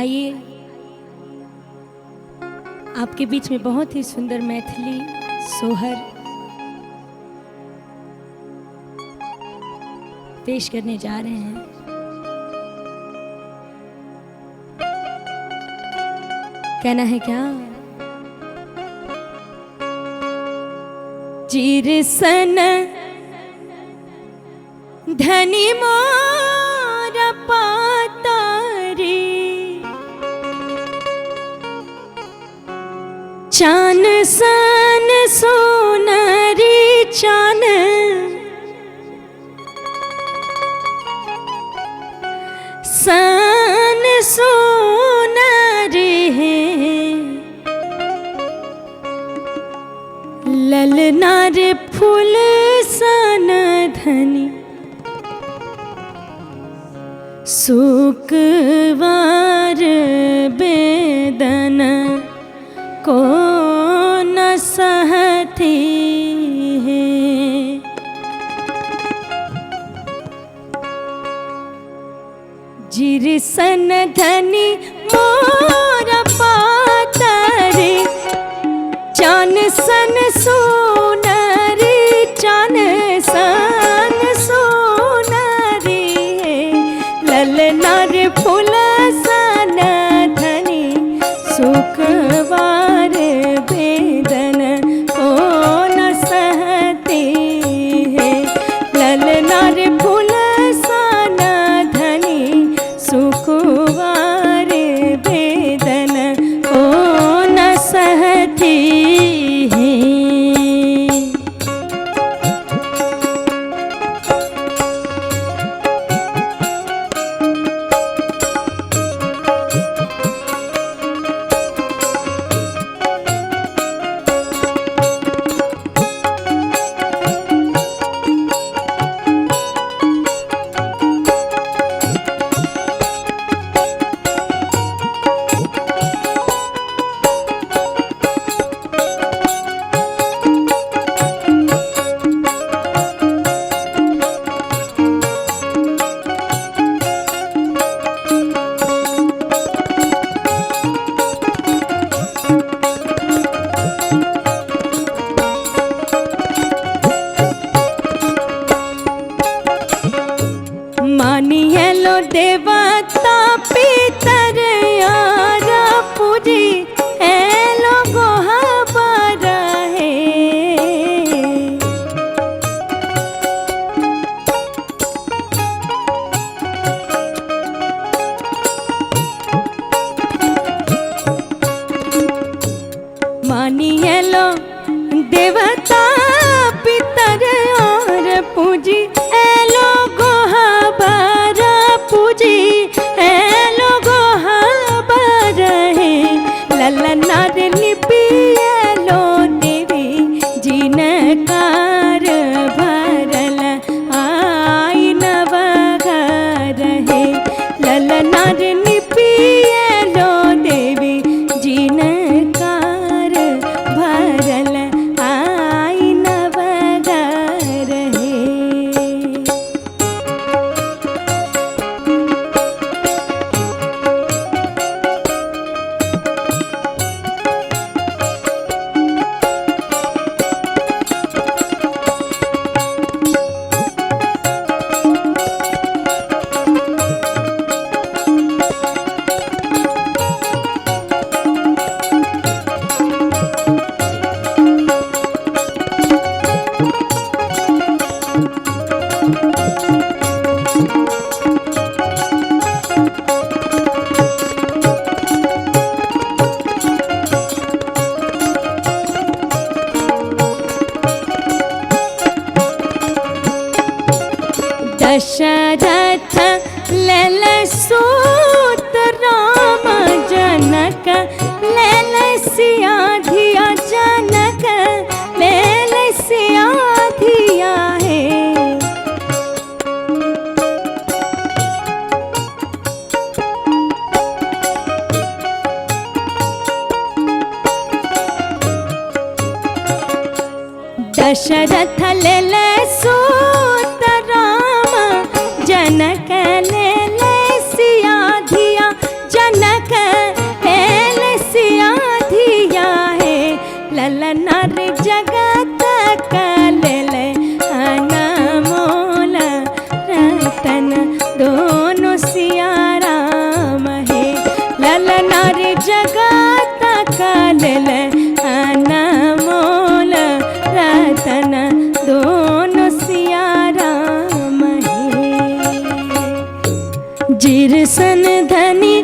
आइए आपके बीच में बहुत ही सुंदर मैथिली सोहर पेश करने जा रहे हैं। कहना है क्या? चिर सन धनी मोर पातारी, चान सन सोनारी चान, सन सोनारी है ललनार फूल सन धनी, सुकवार बेदन को न सहती है। जिर सन धनी मोर पातारी, चान सन सोनारी चान सन सोनारी है ललनार फूल सन धनी, सुखवार बेदन को न सहती है। ललनार फूल सन धनी, सुखवार बेदन को न सहती है। मानिए लो देवता पितर यार पूजी एलो गोहबर है। मानिए लो देवता पितर यार पूजी एलो गोहबर पूजी एलो गोहबर है ललनार लिपि एलो देवी जिनकार भरल आई नवघर है। ललनार लिपि एलो देवी जिनकार भरल आई नवघर है। दशरथ लल सूत राम जनक, लल सिया धिया जनक, लल सिया धिया है। दशरथ लल सूत राम जनक, ले ले सिया धिया जनक, जिर सन धनी